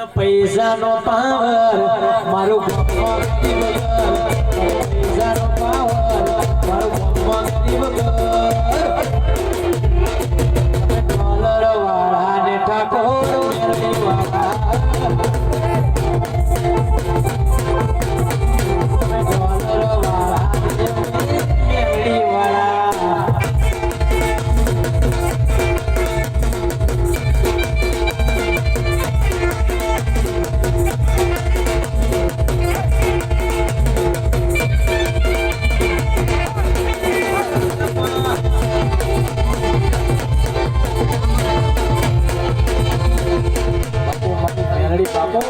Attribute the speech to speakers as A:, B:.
A: પૈસાનો પાવર મારું ગોમમાં ગરીબ ઘર. પૈસાનો પાવર મારું ગોમમાં ગરીબ ઘર. ડોલર વાળા ને ઠાકોર મેરડી વાળા. ડોલર વાળા મેરડી વાળા. બાપુ